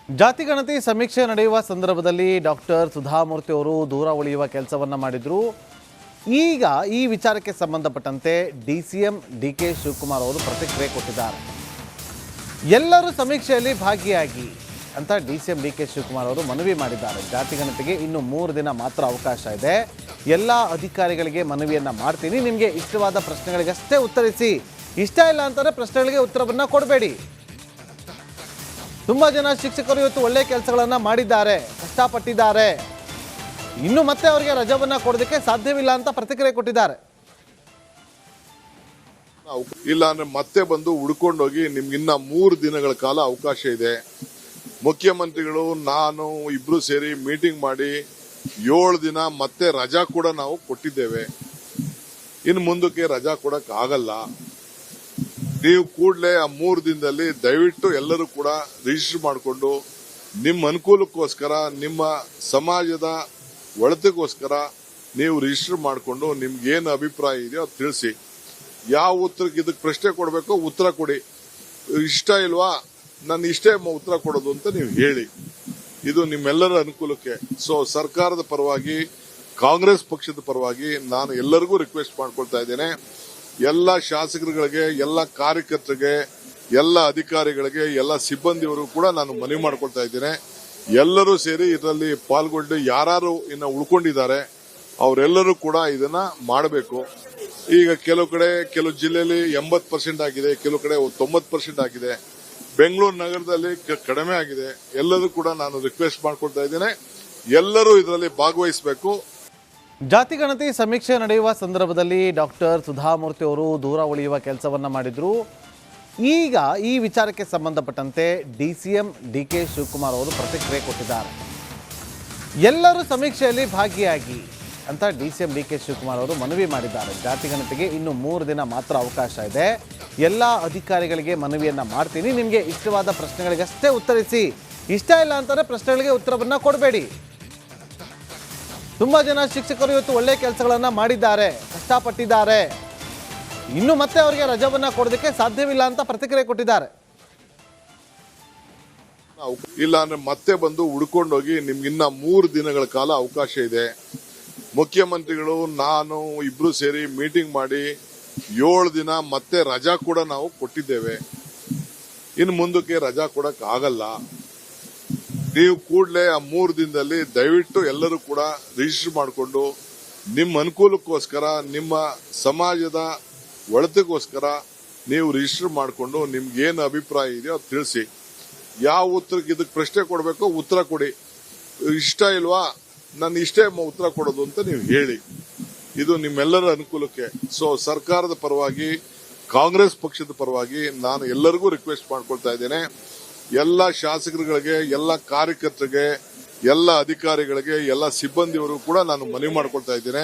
ಜಾತಿ ಗಣತಿ ಸಮೀಕ್ಷೆ ನಡೆಯುವ ಸಂದರ್ಭದಲ್ಲಿ ಡಾಕ್ಟರ್ ಸುಧಾಮೂರ್ತಿ ಅವರು ದೂರ ಉಳಿಯುವ ಕೆಲಸವನ್ನ ಮಾಡಿದ್ರು. ಈಗ ಈ ವಿಚಾರಕ್ಕೆ ಸಂಬಂಧಪಟ್ಟಂತೆ ಡಿಸಿಎಂ ಡಿಕೆ ಶಿವಕುಮಾರ್ ಅವರು ಪ್ರತಿಕ್ರಿಯೆ ಕೊಟ್ಟಿದ್ದಾರೆ. ಎಲ್ಲರೂ ಸಮೀಕ್ಷೆಯಲ್ಲಿ ಭಾಗಿಯಾಗಿ ಅಂತ ಡಿಸಿಎಂ ಡಿಕೆ ಶಿವಕುಮಾರ್ ಅವರು ಮನವಿ ಮಾಡಿದ್ದಾರೆ. ಜಾತಿ ಗಣತಿಗೆ ಇನ್ನು 3 ದಿನ ಮಾತ್ರ ಅವಕಾಶ ಇದೆ. ಎಲ್ಲ ಅಧಿಕಾರಿಗಳಿಗೆ ಮನವಿಯನ್ನ ಮಾಡ್ತೀನಿ, ನಿಮಗೆ ಇಷ್ಟವಾದ ಪ್ರಶ್ನೆಗಳಿಗಷ್ಟೇ ಉತ್ತರಿಸಿ, ಇಷ್ಟ ಇಲ್ಲ ಅಂತಾರೆ ಪ್ರಶ್ನೆಗಳಿಗೆ ಉತ್ತರವನ್ನ ಕೊಡಬೇಡಿ. ತುಂಬಾ ಜನ ಶಿಕ್ಷಕರು ಇವತ್ತು ಒಳ್ಳೆ ಕೆಲಸಗಳನ್ನ ಮಾಡಿದ್ದಾರೆ, ಕಷ್ಟಪಟ್ಟಿದ್ದಾರೆ, ಇನ್ನು ಮತ್ತೆ ಅವರಿಗೆ ರಜಾವನ್ನ ಕೊಡೋದಕ್ಕೆ ಸಾಧ್ಯವಿಲ್ಲ ಅಂತ ಪ್ರತಿಕ್ರಿಯೆ ಕೊಟ್ಟಿದ್ದಾರೆ. ಇಲ್ಲ ಅಂದ್ರೆ ಮತ್ತೆ ಬಂದು ಹುಡ್ಕೊಂಡೋಗಿ ನಿಮ್ಗಿನ್ನ 3 ದಿನಗಳ ಕಾಲ ಅವಕಾಶ ಇದೆ. ಮುಖ್ಯಮಂತ್ರಿಗಳು ನಾನು ಇಬ್ರು ಸೇರಿ ಮೀಟಿಂಗ್ ಮಾಡಿ 7 ದಿನ ಮತ್ತೆ ರಜಾ ಕೂಡ ನಾವು ಕೊಟ್ಟಿದ್ದೇವೆ. ಇನ್ನು ಮುಂದಕ್ಕೆ ರಜಾ ಕೊಡಕ್ ಆಗಲ್ಲ. ನೀವು ಕೂಡಲೇ ಆ 3 ದಿನದಲ್ಲಿ ದಯವಿಟ್ಟು ಎಲ್ಲರೂ ಕೂಡ ರಿಜಿಸ್ಟರ್ ಮಾಡಿಕೊಂಡು ನಿಮ್ಮ ಅನುಕೂಲಕ್ಕೋಸ್ಕರ, ನಿಮ್ಮ ಸಮಾಜದ ಒಳಿತಿಗೋಸ್ಕರ ನೀವು ರಿಜಿಸ್ಟರ್ ಮಾಡಿಕೊಂಡು ನಿಮ್ಗೆ ಏನು ಅಭಿಪ್ರಾಯ ಇದೆಯೋ ಅದು ತಿಳಿಸಿ. ಯಾವ ಉತ್ತರಕ್ಕೆ ಇದಕ್ಕೆ ಪ್ರಶ್ನೆ ಕೊಡಬೇಕೋ ಉತ್ತರ ಕೊಡಿ. ಇಷ್ಟ ಇಲ್ವಾ, ನಾನು ಇಷ್ಟೇ ಉತ್ತರ ಕೊಡೋದು ಅಂತ ನೀವು ಹೇಳಿ. ಇದು ನಿಮ್ಮೆಲ್ಲರ ಅನುಕೂಲಕ್ಕೆ. ಸೊ ಸರ್ಕಾರದ ಪರವಾಗಿ, ಕಾಂಗ್ರೆಸ್ ಪಕ್ಷದ ಪರವಾಗಿ ನಾನು ಎಲ್ಲರಿಗೂ ರಿಕ್ವೆಸ್ಟ್ ಮಾಡ್ಕೊಳ್ತಾ ಇದ್ದೇನೆ. ಎಲ್ಲ ಶಾಸಕರುಗಳಿಗೆ, ಎಲ್ಲ ಕಾರ್ಯಕರ್ತರಿಗೆ, ಎಲ್ಲ ಅಧಿಕಾರಿಗಳಿಗೆ, ಎಲ್ಲ ಸಿಬ್ಬಂದಿಯವರು ಕೂಡ ನಾನು ಮನವಿ ಮಾಡ್ಕೊಳ್ತಾ ಇದ್ದೇನೆ. ಎಲ್ಲರೂ ಸೇರಿ ಇದರಲ್ಲಿ ಪಾಲ್ಗೊಂಡು ಯಾರು ಇನ್ನು ಉಳ್ಕೊಂಡಿದ್ದಾರೆ ಅವರೆಲ್ಲರೂ ಕೂಡ ಇದನ್ನ ಮಾಡಬೇಕು. ಈಗ ಕೆಲವು ಜಿಲ್ಲೆಯಲ್ಲಿ 80% ಆಗಿದೆ, ಕೆಲವು ಕಡೆ 90% ಆಗಿದೆ. ಬೆಂಗಳೂರು ನಗರದಲ್ಲಿ ಕಡಿಮೆ ಆಗಿದೆ. ಎಲ್ಲರೂ ಕೂಡ ನಾನು ರಿಕ್ವೆಸ್ಟ್ ಮಾಡ್ಕೊಳ್ತಾ ಇದ್ದೇನೆ, ಎಲ್ಲರೂ ಇದರಲ್ಲಿ ಭಾಗವಹಿಸಬೇಕು. ಜಾತಿ ಗಣತಿ ಸಮೀಕ್ಷೆ ನಡೆಯುವ ಸಂದರ್ಭದಲ್ಲಿ ಡಾಕ್ಟರ್ ಸುಧಾಮೂರ್ತಿ ಅವರು ದೂರ ಉಳಿಯುವ ಕೆಲಸವನ್ನ ಮಾಡಿದ್ರು. ಈಗ ಈ ವಿಚಾರಕ್ಕೆ ಸಂಬಂಧಪಟ್ಟಂತೆ ಡಿಸಿಎಂ ಡಿಕೆ ಶಿವಕುಮಾರ್ ಅವರು ಪ್ರತಿಕ್ರಿಯೆ ಕೊಟ್ಟಿದ್ದಾರೆ. ಎಲ್ಲರೂ ಸಮೀಕ್ಷೆಯಲ್ಲಿ ಭಾಗಿಯಾಗಿ ಅಂತ ಡಿಸಿಎಂ ಡಿಕೆ ಶಿವಕುಮಾರ್ ಅವರು ಮನವಿ ಮಾಡಿದ್ದಾರೆ. ಜಾತಿ ಗಣತಿಗೆ ಇನ್ನು 3 ದಿನ ಮಾತ್ರ ಅವಕಾಶ ಇದೆ. ಎಲ್ಲ ಅಧಿಕಾರಿಗಳಿಗೆ ಮನವಿಯನ್ನ ಮಾಡ್ತೀನಿ, ನಿಮಗೆ ಇಷ್ಟವಾದ ಪ್ರಶ್ನೆಗಳಿಗಷ್ಟೇ ಉತ್ತರಿಸಿ, ಇಷ್ಟ ಇಲ್ಲ ಅಂತಾರೆ ಪ್ರಶ್ನೆಗಳಿಗೆ ಉತ್ತರವನ್ನ ಕೊಡಬೇಡಿ. ತುಂಬಾ ಜನ ಶಿಕ್ಷಕರು ಇವತ್ತು ಒಳ್ಳೆ ಕೆಲಸಗಳನ್ನ ಮಾಡಿದ್ದಾರೆ, ಕಷ್ಟಪಟ್ಟಿದ್ದಾರೆ, ಇನ್ನು ಮತ್ತೆ ಅವರಿಗೆ ರಜಾವನ್ನ ಕೊಡೋದಕ್ಕೆ ಸಾಧ್ಯವಿಲ್ಲ ಅಂತ ಪ್ರತಿಕ್ರಿಯೆ ಕೊಟ್ಟಿದ್ದಾರೆ. ಇಲ್ಲ ಅಂದ್ರೆ ಮತ್ತೆ ಬಂದು ಹುಡ್ಕೊಂಡೋಗಿ ನಿಮ್ಗಿನ್ನ 3 ದಿನಗಳ ಕಾಲ ಅವಕಾಶ ಇದೆ. ಮುಖ್ಯಮಂತ್ರಿಗಳು ನಾನು ಇಬ್ರು ಸೇರಿ ಮೀಟಿಂಗ್ ಮಾಡಿ 7 ದಿನ ಮತ್ತೆ ರಜಾ ಕೂಡ ನಾವು ಕೊಟ್ಟಿದ್ದೇವೆ. ಇನ್ನು ಮುಂದಕ್ಕೆ ರಜಾ ಕೊಡಕ್ ಆಗಲ್ಲ. ನೀವು ಕೂಡಲೇ ಆ 3 ದಿನದಲ್ಲಿ ದಯವಿಟ್ಟು ಎಲ್ಲರೂ ಕೂಡ ರಿಜಿಸ್ಟರ್ ಮಾಡಿಕೊಂಡು ನಿಮ್ಮ ಅನುಕೂಲಕ್ಕೋಸ್ಕರ, ನಿಮ್ಮ ಸಮಾಜದ ಒಳಿತಿಗೋಸ್ಕರ ನೀವು ರಿಜಿಸ್ಟರ್ ಮಾಡಿಕೊಂಡು ನಿಮ್ಗೆ ಏನು ಅಭಿಪ್ರಾಯ ಇದೆಯೋ ಅದು ತಿಳಿಸಿ. ಯಾವ ಉತ್ತರಕ್ಕೆ ಇದಕ್ಕೆ ಪ್ರಶ್ನೆ ಕೊಡಬೇಕೋ ಉತ್ತರ ಕೊಡಿ. ಇಷ್ಟ ಇಲ್ವಾ, ನಾನು ಇಷ್ಟೇ ಉತ್ತರ ಕೊಡೋದು ಅಂತ ನೀವು ಹೇಳಿ. ಇದು ನಿಮ್ಮೆಲ್ಲರ ಅನುಕೂಲಕ್ಕೆ. ಸೊ ಸರ್ಕಾರದ ಪರವಾಗಿ, ಕಾಂಗ್ರೆಸ್ ಪಕ್ಷದ ಪರವಾಗಿ ನಾನು ಎಲ್ಲರಿಗೂ ರಿಕ್ವೆಸ್ಟ್ ಮಾಡ್ಕೊಳ್ತಾ ಇದ್ದೇನೆ. ಎಲ್ಲ ಶಾಸಕರುಗಳಿಗೆ, ಎಲ್ಲ ಕಾರ್ಯಕರ್ತರಿಗೆ, ಎಲ್ಲ ಅಧಿಕಾರಿಗಳಿಗೆ, ಎಲ್ಲ ಸಿಬ್ಬಂದಿಯವರು ಕೂಡ ನಾನು ಮನವಿ ಮಾಡ್ಕೊಳ್ತಾ ಇದ್ದೇನೆ.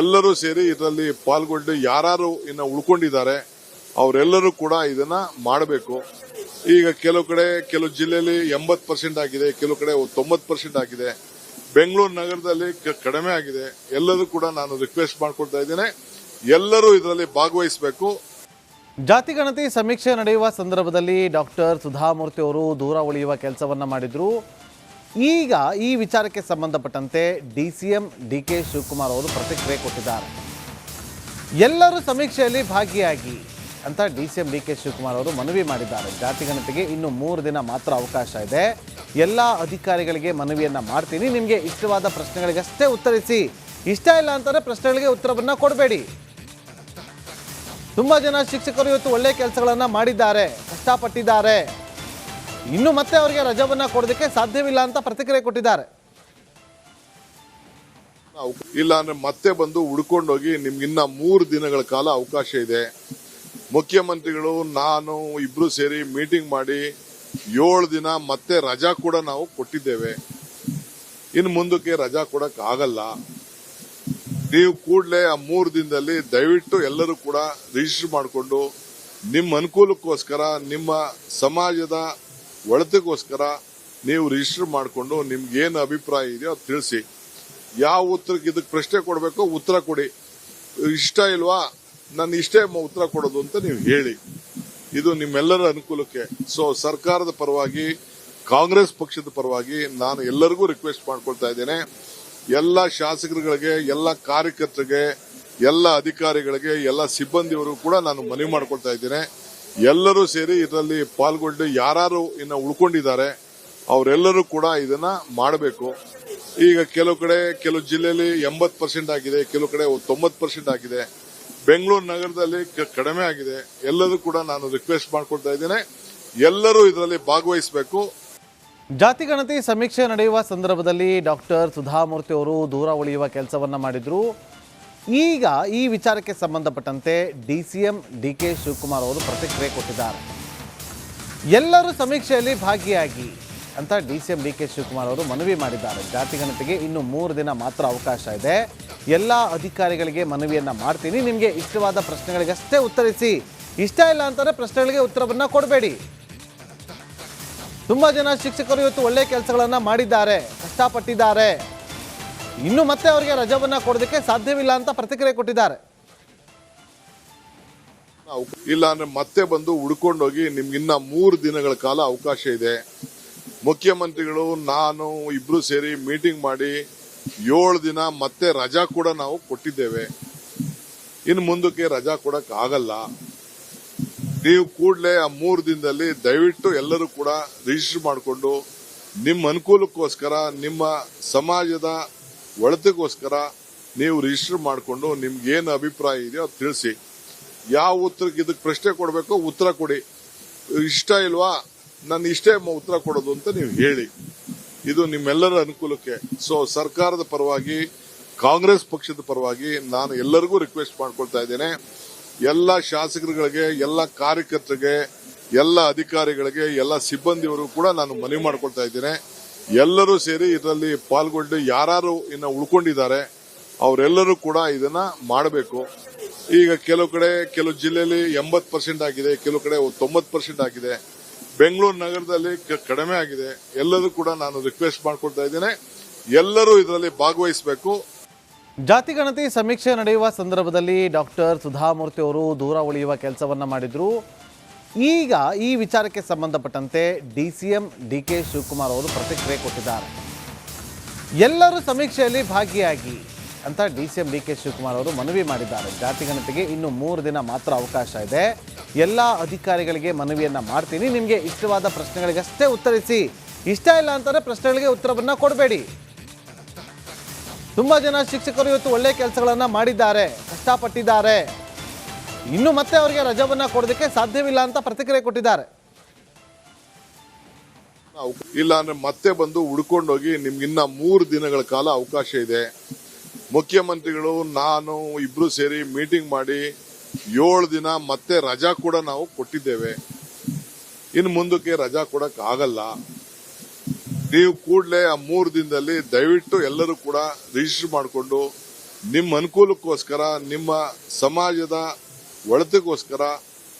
ಎಲ್ಲರೂ ಸೇರಿ ಇದರಲ್ಲಿ ಪಾಲ್ಗೊಂಡು ಯಾರು ಇನ್ನು ಉಳ್ಕೊಂಡಿದ್ದಾರೆ ಅವರೆಲ್ಲರೂ ಕೂಡ ಇದನ್ನ ಮಾಡಬೇಕು. ಈಗ ಕೆಲವು ಜಿಲ್ಲೆಯಲ್ಲಿ 80% ಆಗಿದೆ, ಕೆಲವು ಕಡೆ 90% ಆಗಿದೆ. ಬೆಂಗಳೂರು ನಗರದಲ್ಲಿ ಕಡಿಮೆ ಆಗಿದೆ. ಎಲ್ಲರೂ ಕೂಡ ನಾನು ರಿಕ್ವೆಸ್ಟ್ ಮಾಡ್ಕೊಳ್ತಾ ಇದ್ದೇನೆ, ಎಲ್ಲರೂ ಇದರಲ್ಲಿ ಭಾಗವಹಿಸಬೇಕು. ಜಾತಿ ಗಣತಿ ಸಮೀಕ್ಷೆ ನಡೆಯುವ ಸಂದರ್ಭದಲ್ಲಿ ಡಾಕ್ಟರ್ ಸುಧಾಮೂರ್ತಿ ಅವರು ದೂರ ಉಳಿಯುವ ಕೆಲಸವನ್ನ ಮಾಡಿದ್ರು. ಈಗ ಈ ವಿಚಾರಕ್ಕೆ ಸಂಬಂಧಪಟ್ಟಂತೆ ಡಿಸಿಎಂ ಡಿಕೆ ಶಿವಕುಮಾರ್ ಅವರು ಪ್ರತಿಕ್ರಿಯೆ ಕೊಟ್ಟಿದ್ದಾರೆ. ಎಲ್ಲರೂ ಸಮೀಕ್ಷೆಯಲ್ಲಿ ಭಾಗಿಯಾಗಿ ಅಂತ ಡಿಸಿಎಂ ಡಿಕೆ ಶಿವಕುಮಾರ್ ಅವರು ಮನವಿ ಮಾಡಿದ್ದಾರೆ. ಜಾತಿ ಗಣತಿಗೆ ಇನ್ನು 3 ದಿನ ಮಾತ್ರ ಅವಕಾಶ ಇದೆ. ಎಲ್ಲ ಅಧಿಕಾರಿಗಳಿಗೆ ಮನವಿಯನ್ನ ಮಾಡ್ತೀನಿ, ನಿಮಗೆ ಇಷ್ಟವಾದ ಪ್ರಶ್ನೆಗಳಿಗಷ್ಟೇ ಉತ್ತರಿಸಿ, ಇಷ್ಟ ಇಲ್ಲ ಅಂತಾರೆ ಪ್ರಶ್ನೆಗಳಿಗೆ ಉತ್ತರವನ್ನ ಕೊಡಬೇಡಿ. ತುಂಬಾ ಜನ ಶಿಕ್ಷಕರು ಇವತ್ತು ಒಳ್ಳೆ ಕೆಲಸಗಳನ್ನ ಮಾಡಿದ್ದಾರೆ, ಕಷ್ಟಪಟ್ಟಿದ್ದಾರೆ, ಇನ್ನು ಮತ್ತೆ ಅವರಿಗೆ ರಜಾವನ್ನ ಕೊಡೋದಕ್ಕೆ ಸಾಧ್ಯವಿಲ್ಲ ಅಂತ ಪ್ರತಿಕ್ರಿಯೆ ಕೊಟ್ಟಿದ್ದಾರೆ. ಇಲ್ಲ ಅಂದ್ರೆ ಮತ್ತೆ ಬಂದು ಹುಡ್ಕೊಂಡೋಗಿ ನಿಮ್ಗಿನ್ನ 3 ದಿನಗಳ ಕಾಲ ಅವಕಾಶ ಇದೆ. ಮುಖ್ಯಮಂತ್ರಿಗಳು ನಾನು ಇಬ್ರು ಸೇರಿ ಮೀಟಿಂಗ್ ಮಾಡಿ 7 ದಿನ ಮತ್ತೆ ರಜಾ ಕೂಡ ನಾವು ಕೊಟ್ಟಿದ್ದೇವೆ. ಇನ್ನು ಮುಂದಕ್ಕೆ ರಜಾ ಕೊಡಕ್ ಆಗಲ್ಲ. ನೀವು ಕೂಡಲೇ ಆ 3 ದಿನದಲ್ಲಿ ದಯವಿಟ್ಟು ಎಲ್ಲರೂ ಕೂಡ ರಿಜಿಸ್ಟರ್ ಮಾಡಿಕೊಂಡು ನಿಮ್ಮ ಅನುಕೂಲಕ್ಕೋಸ್ಕರ, ನಿಮ್ಮ ಸಮಾಜದ ಒಳಿತಿಗೋಸ್ಕರ ನೀವು ರಿಜಿಸ್ಟರ್ ಮಾಡಿಕೊಂಡು ನಿಮ್ಗೆ ಏನು ಅಭಿಪ್ರಾಯ ಇದೆಯೋ ಅದು ತಿಳಿಸಿ. ಯಾವ ಉತ್ತರಕ್ಕೆ ಇದಕ್ಕೆ ಪ್ರಶ್ನೆ ಕೊಡಬೇಕೋ ಉತ್ತರ ಕೊಡಿ. ಇಷ್ಟ ಇಲ್ವಾ, ನಾನು ಇಷ್ಟೇ ಉತ್ತರ ಕೊಡೋದು ಅಂತ ನೀವು ಹೇಳಿ. ಇದು ನಿಮ್ಮೆಲ್ಲರ ಅನುಕೂಲಕ್ಕೆ. ಸೊ ಸರ್ಕಾರದ ಪರವಾಗಿ, ಕಾಂಗ್ರೆಸ್ ಪಕ್ಷದ ಪರವಾಗಿ ನಾನು ಎಲ್ಲರಿಗೂ ರಿಕ್ವೆಸ್ಟ್ ಮಾಡ್ಕೊಳ್ತಾ ಇದ್ದೇನೆ. ಎಲ್ಲ ಶಾಸಕರುಗಳಿಗೆ, ಎಲ್ಲ ಕಾರ್ಯಕರ್ತರಿಗೆ, ಎಲ್ಲ ಅಧಿಕಾರಿಗಳಿಗೆ, ಎಲ್ಲ ಸಿಬ್ಬಂದಿಯವರು ಕೂಡ ನಾನು ಮನವಿ ಮಾಡ್ಕೊಳ್ತಾ ಇದ್ದೇನೆ. ಎಲ್ಲರೂ ಸೇರಿ ಇದರಲ್ಲಿ ಪಾಲ್ಗೊಂಡು ಯಾರು ಇನ್ನು ಉಳ್ಕೊಂಡಿದ್ದಾರೆ ಅವರೆಲ್ಲರೂ ಕೂಡ ಇದನ್ನ ಮಾಡಬೇಕು. ಈಗ ಕೆಲವು ಜಿಲ್ಲೆಯಲ್ಲಿ 80% ಆಗಿದೆ, ಕೆಲವು ಕಡೆ 90% ಆಗಿದೆ. ಬೆಂಗಳೂರು ನಗರದಲ್ಲಿ ಕಡಿಮೆ ಆಗಿದೆ. ಎಲ್ಲರೂ ಕೂಡ ನಾನು ರಿಕ್ವೆಸ್ಟ್ ಮಾಡ್ಕೊಳ್ತಾ ಇದ್ದೇನೆ, ಎಲ್ಲರೂ ಇದರಲ್ಲಿ ಭಾಗವಹಿಸಬೇಕು. ಜಾತಿ ಗಣತಿ ಸಮೀಕ್ಷೆ ನಡೆಯುವ ಸಂದರ್ಭದಲ್ಲಿ ಡಾಕ್ಟರ್ ಸುಧಾಮೂರ್ತಿ ಅವರು ದೂರ ಉಳಿಯುವ ಕೆಲಸವನ್ನ ಮಾಡಿದ್ರು. ಈಗ ಈ ವಿಚಾರಕ್ಕೆ ಸಂಬಂಧಪಟ್ಟಂತೆ DCM DK ಶಿವಕುಮಾರ್ ಅವರು ಪ್ರತಿಕ್ರಿಯೆ ಕೊಟ್ಟಿದ್ದಾರೆ. ಎಲ್ಲರೂ ಸಮೀಕ್ಷೆಯಲ್ಲಿ ಭಾಗಿಯಾಗಿ ಅಂತ DCM DK ಶಿವಕುಮಾರ್ ಅವರು ಮನವಿ ಮಾಡಿದ್ದಾರೆ. ಜಾತಿ ಗಣತಿಗೆ ಇನ್ನು 3 ದಿನ ಮಾತ್ರ ಅವಕಾಶ ಇದೆ. ಎಲ್ಲ ಅಧಿಕಾರಿಗಳಿಗೆ ಮನವಿಯನ್ನ ಮಾಡ್ತೀನಿ, ನಿಮಗೆ ಇಷ್ಟವಾದ ಪ್ರಶ್ನೆಗಳಿಗಷ್ಟೇ ಉತ್ತರಿಸಿ, ಇಷ್ಟ ಇಲ್ಲ ಅಂತಾರೆ ಪ್ರಶ್ನೆಗಳಿಗೆ ಉತ್ತರವನ್ನ ಕೊಡಬೇಡಿ. ತುಂಬಾ ಜನ ಶಿಕ್ಷಕರು ಇವತ್ತು ಒಳ್ಳೆ ಕೆಲಸಗಳನ್ನ ಮಾಡಿದ್ದಾರೆ, ಕಷ್ಟಪಟ್ಟಿದ್ದಾರೆ, ಇನ್ನು ಮತ್ತೆ ಅವರಿಗೆ ರಜವನ್ನ ಕೊಡೋದಕ್ಕೆ ಸಾಧ್ಯವಿಲ್ಲ ಅಂತ ಪ್ರತಿಕ್ರಿಯೆ ಕೊಟ್ಟಿದ್ದಾರೆ. ಇಲ್ಲ ಅಂದ್ರೆ ಮತ್ತೆ ಬಂದು ಹುಡ್ಕೊಂಡೋಗಿ ನಿಮ್ಗಿನ್ನ 3 ದಿನಗಳ ಕಾಲ ಅವಕಾಶ ಇದೆ. ಮುಖ್ಯಮಂತ್ರಿಗಳು ನಾನು ಇಬ್ರು ಸೇರಿ ಮೀಟಿಂಗ್ ಮಾಡಿ 7 ದಿನ ಮತ್ತೆ ರಜಾ ಕೂಡ ನಾವು ಕೊಟ್ಟಿದ್ದೇವೆ. ಇನ್ನು ಮುಂದಕ್ಕೆ ರಜಾ ಕೊಡಕ್ ಆಗಲ್ಲ. ನೀವು ಕೂಡಲೇ ಆ 3 ದಿನದಲ್ಲಿ ದಯವಿಟ್ಟು ಎಲ್ಲರೂ ಕೂಡ ರಿಜಿಸ್ಟರ್ ಮಾಡಿಕೊಂಡು ನಿಮ್ಮ ಅನುಕೂಲಕ್ಕೋಸ್ಕರ, ನಿಮ್ಮ ಸಮಾಜದ ಒಳಿತಿಗೋಸ್ಕರ ನೀವು ರಿಜಿಸ್ಟರ್ ಮಾಡಿಕೊಂಡು ನಿಮ್ಗೇನು ಅಭಿಪ್ರಾಯ ಇದೆಯೋ ಅದು ತಿಳಿಸಿ. ಯಾವ ಉತ್ತರಕ್ಕೆ ಇದಕ್ಕೆ ಪ್ರಶ್ನೆ ಕೊಡಬೇಕೋ ಉತ್ತರ ಕೊಡಿ. ಇಷ್ಟ ಇಲ್ವಾ, ನಾನು ಇಷ್ಟೇ ಉತ್ತರ ಕೊಡೋದು ಅಂತ ನೀವು ಹೇಳಿ. ಇದು ನಿಮ್ಮೆಲ್ಲರ ಅನುಕೂಲಕ್ಕೆ. ಸೊ ಸರ್ಕಾರದ ಪರವಾಗಿ, ಕಾಂಗ್ರೆಸ್ ಪಕ್ಷದ ಪರವಾಗಿ ನಾನು ಎಲ್ಲರಿಗೂ ರಿಕ್ವೆಸ್ಟ್ ಮಾಡ್ಕೊಳ್ತಾ ಇದ್ದೇನೆ. ಎಲ್ಲ ಶಾಸಕರುಗಳಿಗೆ, ಎಲ್ಲ ಕಾರ್ಯಕರ್ತರಿಗೆ, ಎಲ್ಲ ಅಧಿಕಾರಿಗಳಿಗೆ, ಎಲ್ಲ ಸಿಬ್ಬಂದಿಯವರು ಕೂಡ ನಾನು ಮನವಿ ಮಾಡ್ಕೊಳ್ತಾ ಇದ್ದೇನೆ. ಎಲ್ಲರೂ ಸೇರಿ ಇದರಲ್ಲಿ ಪಾಲ್ಗೊಂಡು ಯಾರು ಇನ್ನು ಉಳ್ಕೊಂಡಿದ್ದಾರೆ ಅವರೆಲ್ಲರೂ ಕೂಡ ಇದನ್ನ ಮಾಡಬೇಕು. ಈಗ ಕೆಲವು ಜಿಲ್ಲೆಯಲ್ಲಿ 80% ಆಗಿದೆ, ಕೆಲವು ಕಡೆ 90% ಆಗಿದೆ. ಬೆಂಗಳೂರು ನಗರದಲ್ಲಿ ಕಡಿಮೆ ಆಗಿದೆ. ಎಲ್ಲರೂ ಕೂಡ ನಾನು ರಿಕ್ವೆಸ್ಟ್ ಮಾಡ್ಕೊಳ್ತಾ ಇದ್ದೇನೆ, ಎಲ್ಲರೂ ಇದರಲ್ಲಿ ಭಾಗವಹಿಸಬೇಕು. ಜಾತಿ ಗಣತಿ ಸಮೀಕ್ಷೆ ನಡೆಯುವ ಸಂದರ್ಭದಲ್ಲಿ ಡಾಕ್ಟರ್ ಸುಧಾಮೂರ್ತಿ ಅವರು ದೂರ ಉಳಿಯುವ ಕೆಲಸವನ್ನ ಮಾಡಿದ್ರು. ಈಗ ಈ ವಿಚಾರಕ್ಕೆ ಸಂಬಂಧಪಟ್ಟಂತೆ DCM DK ಶಿವಕುಮಾರ್ ಅವರು ಪ್ರತಿಕ್ರಿಯೆ ಕೊಟ್ಟಿದ್ದಾರೆ. ಎಲ್ಲರೂ ಸಮೀಕ್ಷೆಯಲ್ಲಿ ಭಾಗಿಯಾಗಿ ಅಂತ DCM DK ಶಿವಕುಮಾರ್ ಅವರು ಮನವಿ ಮಾಡಿದ್ದಾರೆ. ಜಾತಿ ಗಣತಿಗೆ ಇನ್ನು 3 ದಿನ ಮಾತ್ರ ಅವಕಾಶ ಇದೆ. ಎಲ್ಲ ಅಧಿಕಾರಿಗಳಿಗೆ ಮನವಿಯನ್ನ ಮಾಡ್ತೀನಿ, ನಿಮಗೆ ಇಷ್ಟವಾದ ಪ್ರಶ್ನೆಗಳಿಗಷ್ಟೇ ಉತ್ತರಿಸಿ, ಇಷ್ಟ ಇಲ್ಲ ಅಂತಾರೆ ಪ್ರಶ್ನೆಗಳಿಗೆ ಉತ್ತರವನ್ನ ಕೊಡಬೇಡಿ. ತುಂಬಾ ಜನ ಶಿಕ್ಷಕರು ಇವತ್ತು ಒಳ್ಳೆ ಕೆಲಸಗಳನ್ನ ಮಾಡಿದ್ದಾರೆ, ಕಷ್ಟಪಟ್ಟಿದ್ದಾರೆ, ಇನ್ನು ಮತ್ತೆ ಅವರಿಗೆ ರಜವನ್ನ ಕೊಡೋದಕ್ಕೆ ಸಾಧ್ಯವಿಲ್ಲ ಅಂತ ಪ್ರತಿಕ್ರಿಯೆ ಕೊಟ್ಟಿದ್ದಾರೆ. ಇಲ್ಲ ಅಂದ್ರೆ ಮತ್ತೆ ಬಂದು ಹುಡ್ಕೊಂಡೋಗಿ ನಿಮ್ಗಿನ್ನ 3 ದಿನಗಳ ಕಾಲ ಅವಕಾಶ ಇದೆ. ಮುಖ್ಯಮಂತ್ರಿಗಳು ನಾನು ಇಬ್ರು ಸೇರಿ ಮೀಟಿಂಗ್ ಮಾಡಿ 7 ದಿನ ಮತ್ತೆ ರಜಾ ಕೂಡ ನಾವು ಕೊಟ್ಟಿದ್ದೇವೆ. ಇನ್ನು ಮುಂದಕ್ಕೆ ರಜಾ ಕೊಡಕ್ ಆಗಲ್ಲ. ನೀವು ಕೂಡಲೇ ಆ 3 ದಿನದಲ್ಲಿ ದಯವಿಟ್ಟು ಎಲ್ಲರೂ ಕೂಡ ರಿಜಿಸ್ಟರ್ ಮಾಡಿಕೊಂಡು ನಿಮ್ಮ ಅನುಕೂಲಕ್ಕೋಸ್ಕರ, ನಿಮ್ಮ ಸಮಾಜದ ಒಳಿತಿಗೋಸ್ಕರ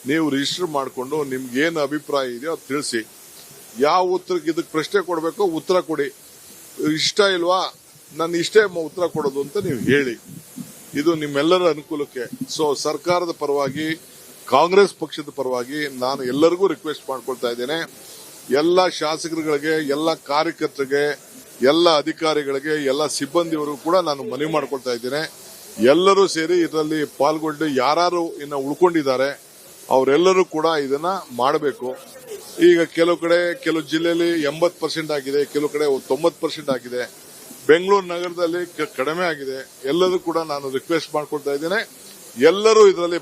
ನೀವು ರಿಜಿಸ್ಟರ್ ಮಾಡಿಕೊಂಡು ನಿಮ್ಗೇನು ಅಭಿಪ್ರಾಯ ಇದೆಯೋ ಅದು ತಿಳಿಸಿ. ಯಾವ ಉತ್ತರಕ್ಕೆ ಇದಕ್ಕೆ ಪ್ರಶ್ನೆ ಕೊಡಬೇಕೋ ಉತ್ತರ ಕೊಡಿ. ಇಷ್ಟ ಇಲ್ವಾ, ನಾನು ಇಷ್ಟೇ ಉತ್ತರ ಕೊಡೋದು ಅಂತ ನೀವು ಹೇಳಿ. ಇದು ನಿಮ್ಮೆಲ್ಲರ ಅನುಕೂಲಕ್ಕೆ. ಸೊ ಸರ್ಕಾರದ ಪರವಾಗಿ, ಕಾಂಗ್ರೆಸ್ ಪಕ್ಷದ ಪರವಾಗಿ ನಾನು ಎಲ್ಲರಿಗೂ ರಿಕ್ವೆಸ್ಟ್ ಮಾಡ್ಕೊಳ್ತಾ ಇದ್ದೇನೆ. ಎಲ್ಲ ಶಾಸಕರುಗಳಿಗೆ, ಎಲ್ಲ ಕಾರ್ಯಕರ್ತರಿಗೆ, ಎಲ್ಲ ಅಧಿಕಾರಿಗಳಿಗೆ, ಎಲ್ಲ ಸಿಬ್ಬಂದಿಯವರು ಕೂಡ ನಾನು ಮನವಿ ಮಾಡ್ಕೊಳ್ತಾ ಇದ್ದೇನೆ. ಎಲ್ಲರೂ ಸೇರಿ ಇದರಲ್ಲಿ ಪಾಲ್ಗೊಂಡು ಯಾರು ಇನ್ನು ಉಳ್ಕೊಂಡಿದ್ದಾರೆ ಅವರೆಲ್ಲರೂ ಕೂಡ ಇದನ್ನ ಮಾಡಬೇಕು. ಈಗ ಕೆಲವು ಜಿಲ್ಲೆಯಲ್ಲಿ 80% ಆಗಿದೆ, ಕೆಲವು ಕಡೆ 90% ಆಗಿದೆ. ಬೆಂಗಳೂರು ನಗರದಲ್ಲಿ ಕಡಿಮೆ ಆಗಿದೆ. ಎಲ್ಲರೂ ಕೂಡ ನಾನು ರಿಕ್ವೆಸ್ಟ್ ಮಾಡ್ಕೊಳ್ತಾ ಇದ್ದೇನೆ, ಎಲ್ಲರೂ ಇದರಲ್ಲಿ